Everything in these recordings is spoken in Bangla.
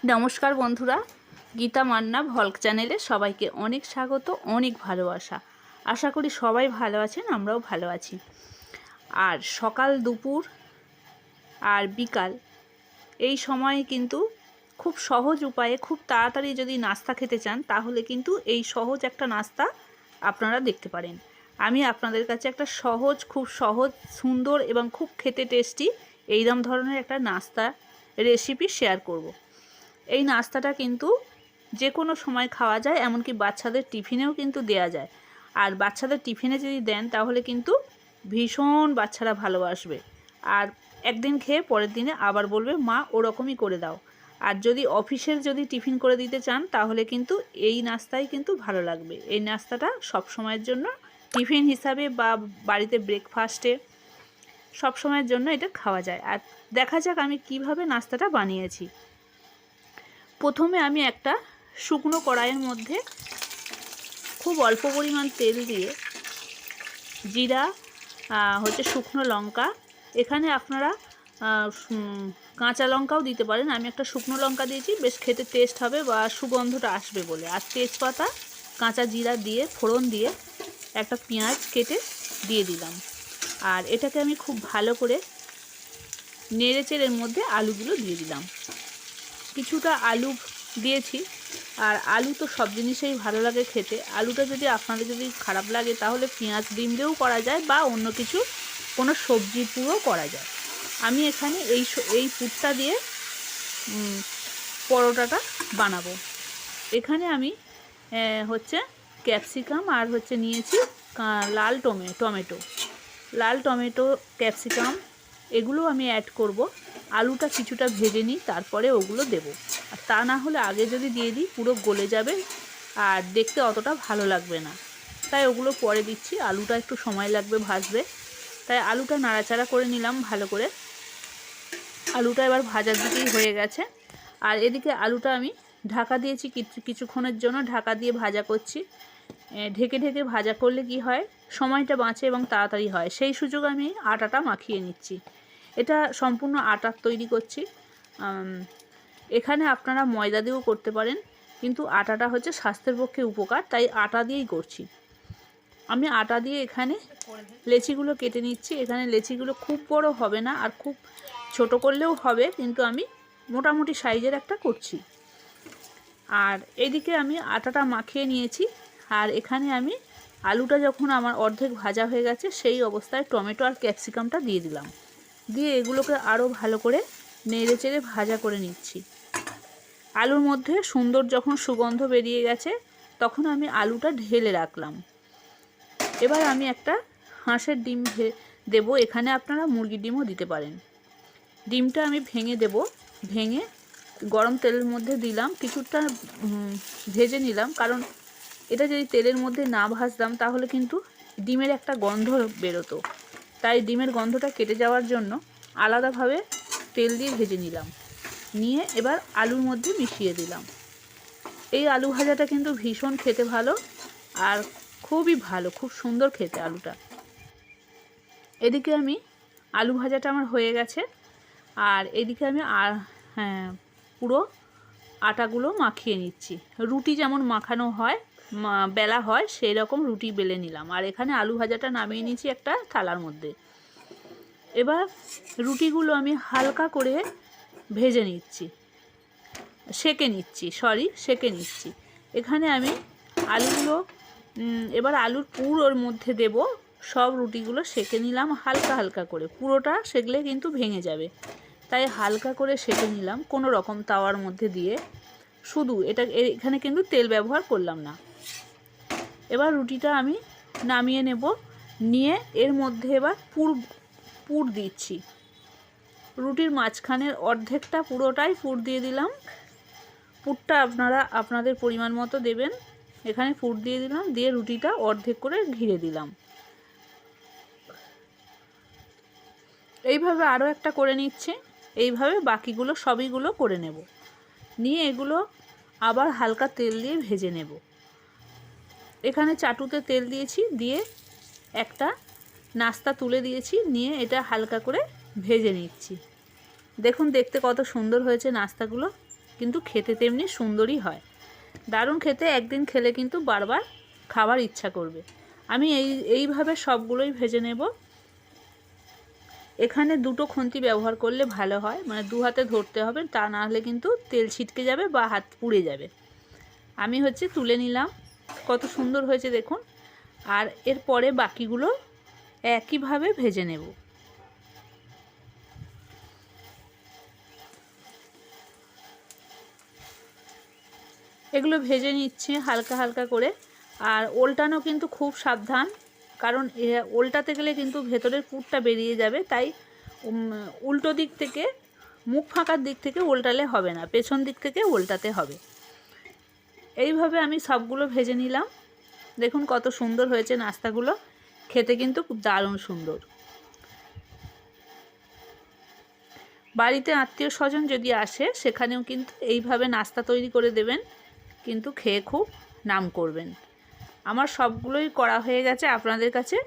নমস্কার বন্ধুরা, গীতা মান্না ভল্ক চ্যানেলে সবাইকে অনেক স্বাগত, অনেক ভালোবাসা। আশা করি সবাই ভালো আছেন, আমরাও ভালো আছি। আর সকাল, দুপুর আর বিকাল এই সময়ে কিন্তু খুব সহজ উপায়ে খুব তাড়াতাড়ি যদি নাস্তা খেতে চান, তাহলে কিন্তু এই সহজ একটা নাস্তা আপনারা দেখতে পারেন। আমি আপনাদের কাছে একটা খুব সহজ, সুন্দর এবং খুব খেতে টেস্টি এইরকম ধরনের একটা নাস্তা রেসিপি শেয়ার করব। এই নাস্তাটা কিন্তু যে কোনো সময় খাওয়া যায়, এমনকি বাচ্চাদের টিফিনেও কিন্তু দেয়া যায়। আর বাচ্চাদের টিফিনে যদি দেন তাহলে কিন্তু ভীষণ বাচ্চারা ভালোবাসবে, আর একদিন খেয়ে পরের দিনে আবার বলবে মা ওরকমই করে দাও। আর যদি অফিসের যদি টিফিন করে দিতে চান তাহলে কিন্তু এই নাস্তাই কিন্তু ভালো লাগবে। এই নাস্তাটা সব সময়ের জন্য টিফিন হিসাবে বা বাড়িতে ব্রেকফাস্টে সব সময়ের জন্য এটা খাওয়া যায়। আর দেখা যাক আমি কিভাবে নাস্তাটা বানিয়েছি। প্রথমে আমি একটা শুকনো কড়াইয়ের মধ্যে খুব অল্প পরিমাণ তেল দিয়ে জিরা, শুকনো লঙ্কা, এখানে আপনারা কাঁচা লঙ্কাও দিতে পারেন। আমি একটা শুকনো লঙ্কা দিয়েছি, বেশ খেতে টেস্ট হবে বা সুগন্ধটা আসবে বলে। আর তেজপাতা, কাঁচা জিরা দিয়ে ফোড়ন দিয়ে একটা পেঁয়াজ কেটে দিয়ে দিলাম। আর এটাকে আমি খুব ভালো করে নেড়েচেড়ের মধ্যে আলুগুলো দিয়ে দিলাম। কিছুটা আলু দিয়েছি, আর আলু তো সব জিনিসেই ভালো লাগে খেতে। আলুটা যদি আপনাদের যদি খারাপ লাগে তাহলে পেঁয়াজ ডিম দিয়েও করা যায়, বা অন্য কিছু কোনো সবজি পুরো করা যায়। আমি এখানে এই পুরটা দিয়ে পরোটাটা বানাবো। এখানে আমি ক্যাপসিকাম আর নিয়েছি লাল টমেটো, ক্যাপসিকাম, এগুলো আমি অ্যাড করব। আলুটা কিছুটা ভেজে নিই, তারপরে ওগুলো দেব। আর তা না হলে আগে যদি দিয়ে দিই পুরো গলে যাবে আর দেখতে অতটা ভালো লাগবে না, তাই ওগুলো পরে দিচ্ছি। আলুটা একটু সময় লাগবে ভাজতে, তাই আলুটা নাড়াচাড়া করে নিলাম ভালো করে। আলুটা এবার ভাজার দিকেই হয়ে গেছে। আর এদিকে আলুটা আমি ঢাকা দিয়েছি, কিছুক্ষণের জন্য ঢাকা দিয়ে ভাজা করছি। ঢেকে ঢেকে ভাজা করলে কি হয়, সময়টা বাঁচে এবং তাড়াতাড়ি হয়। সেই সুযোগ আমি আটাটা মাখিয়ে নিচ্ছি। এটা সম্পূর্ণ আটার তৈরি করছি। এখানে আপনারা ময়দা দিয়েও করতে পারেন, কিন্তু আটাটা স্বাস্থ্যের পক্ষে উপকার, তাই আটা দিয়েই করছি। আমি আটা দিয়ে এখানে লেচিগুলো কেটে নিচ্ছি। এখানে লেচিগুলো খুব বড় হবে না, আর খুব ছোট করলেও হবে, কিন্তু আমি মোটামুটি সাইজের একটা করছি। আর এদিকে আমি আটাটা মাখিয়ে নিয়েছি। আর এখানে আমি আলুটা যখন আমার অর্ধেক ভাজা হয়ে গেছে, সেই অবস্থায় টমেটো আর ক্যাপসিকামটা দিয়ে দিলাম। দিয়ে এগুলোকে আরও ভালো করে নেড়ে চেড়ে ভাজা করে নিচ্ছি। আলুর মধ্যে সুন্দর যখন সুগন্ধ বেরিয়ে গেছে, তখন আমি আলুটা ঢেলে রাখলাম। এবার আমি একটা হাঁসের ডিম দেব। এখানে আপনারা মুরগির ডিমও দিতে পারেন। ডিমটা আমি ভেঙে দেব। ভেঙে গরম তেলের মধ্যে দিলাম, কিছুটা ভেজে নিলাম, কারণ এটা যদি তেলের মধ্যে না ভাজতাম তাহলে কিন্তু ডিমের একটা গন্ধ বেরোতো। তাই ডিমের গন্ধটা কেটে যাওয়ার জন্য আলাদাভাবে তেল দিয়ে ভেজে নিলাম। নিয়ে এবার আলুর মধ্যে মিশিয়ে দিলাম। এই আলু ভাজাটা কিন্তু ভীষণ খেতে ভালো, আর খুবই ভালো, খুব সুন্দর খেতে আলুটা। এদিকে আমি আলু ভাজাটা আমার হয়ে গেছে। আর এদিকে আমি পুরো আটাগুলো মাখিয়ে নিচ্ছি। রুটি যেমন মাখানো হয়, বেলা হয়, সেই রকম রুটি বেলে নিলাম। আর এখানে আলু ভাজাটা নামিয়ে নিয়েছি একটা থালার মধ্যে। এবার রুটিগুলো আমি হালকা করে ভেজে নিচ্ছি, সেকে নিচ্ছি। এখানে আমি আলুগুলো এবার আলুর পুর ওর মধ্যে দেব। সব রুটিগুলো সেকে নিলাম হালকা হালকা করে, পুরোটা সেকলে কিন্তু ভেঙে যাবে, তাই হালকা করে সেকে নিলাম কোনো রকম তাওয়ার মধ্যে দিয়ে। শুধু এখানে কিন্তু তেল ব্যবহার করলাম না। এবার রুটিটা আমি নামিয়ে নেব। নিয়ে এর মধ্যে এবার পুর দিচ্ছি। রুটির মাঝখানের অর্ধেকটা পুরোটাই পুর দিয়ে দিলাম। পুরটা আপনারা আপনাদের পরিমাণ মতো দেবেন। এখানে পুর দিয়ে দিলাম, দিয়ে রুটিটা অর্ধেক করে ঘিরে দিলাম। এইভাবে আরও একটা করে নিচ্ছি। এইভাবে বাকিগুলো সবইগুলো করে নেব। নিয়ে এগুলো আবার হালকা তেল দিয়ে ভেজে নেব। এখানে চাটুতে তেল দিয়েছি, দিয়ে একটা নাস্তা তুলে দিয়েছি, নিয়ে এটা হালকা করে ভেজে নিচ্ছি। দেখুন দেখতে কত সুন্দর হয়েছে নাস্তাগুলো, কিন্তু খেতে তেমনি সুন্দরই হয়। দারুণ খেতে, একদিন খেলে কিন্তু বারবার খাবার ইচ্ছা করবে। আমি এইভাবে সবগুলোই ভেজে নেব। এখানে দুটো খুন্তি ব্যবহার করলে ভালো হয়, মানে দু হাতে ধরতে হবে, তা না হলে কিন্তু তেল ছিটকে যাবে বা হাত পুড়ে যাবে। আমি তুলে নিলাম, কত সুন্দর হয়েছে দেখুন। আর এরপরে বাকিগুলো একইভাবে ভেজে নেব। এগুলো ভেজে নিচ্ছে হালকা হালকা করে। আর ওল্টানো কিন্তু খুব সাবধান, কারণ ওল্টাতে গেলে কিন্তু ভেতরের পুরটা বেরিয়ে যাবে। তাই উল্টো দিক থেকে, মুখ ফাঁকার দিক থেকে ওল্টালে হবে না, পেছন দিক থেকে ওল্টাতে হবে। এইভাবে আমি সবগুলো ভেজে নিলাম। দেখুন কত সুন্দর হয়েছে নাস্তাগুলো, খেতে কিন্তু খুব দারুণ সুন্দর। বাড়িতে আত্মীয় স্বজন যদি আসে সেখানেও কিন্তু এইভাবে নাস্তা তৈরি করে দেবেন, কিন্তু খেয়ে খুব নাম করবেন। আমার সবগুলোই করা হয়ে গেছে আপনাদের কাছে।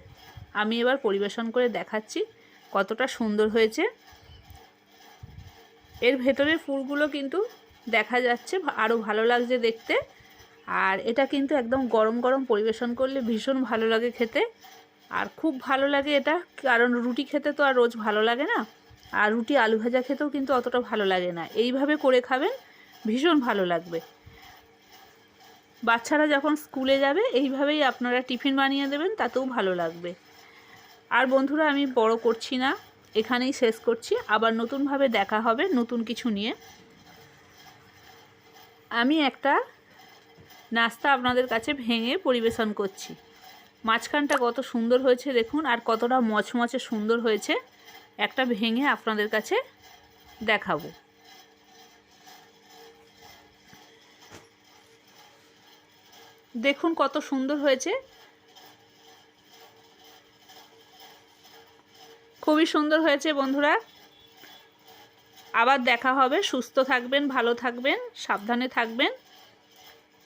আমি এবার পরিবেশন করে দেখাচ্ছি কতটা সুন্দর হয়েছে। এর ভেতরের ফুলগুলো কিন্তু দেখা যাচ্ছে, আরও ভালো লাগছে দেখতে। আর এটা কিন্তু একদম গরম গরম পরিবেশন করলে ভীষণ ভালো লাগে খেতে। আর খুব ভালো লাগে এটা, কারণ রুটি খেতে তো আর রোজ ভালো লাগে না, আর রুটি আলু ভাজা খেতেও কিন্তু অতটা ভালো লাগে না। এইভাবে করে খাবেন, ভীষণ ভালো লাগবে। বাচ্চারা যখন স্কুলে যাবে এইভাবেই আপনারা টিফিন বানিয়ে দেবেন, তাতেও ভালো লাগবে। আর বন্ধুরা, আমি বড় করছি না, এখানেই শেষ করছি। আবার নতুনভাবে দেখা হবে নতুন কিছু নিয়ে। আমি একটা নাস্তা আপনাদের কাছে ভেঙে পরিবেশন করছি। মাঝখানটা কত সুন্দর হয়েছে দেখুন, আর কতটা মচমচে সুন্দর হয়েছে। একটা ভেঙে আপনাদের কাছে দেখাবো। দেখুন কত সুন্দর হয়েছে, খুবই সুন্দর হয়েছে বন্ধুরা। আবার দেখা হবে। সুস্থ থাকবেন, ভালো থাকবেন, সাবধানে থাকবেন।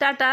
টাটা।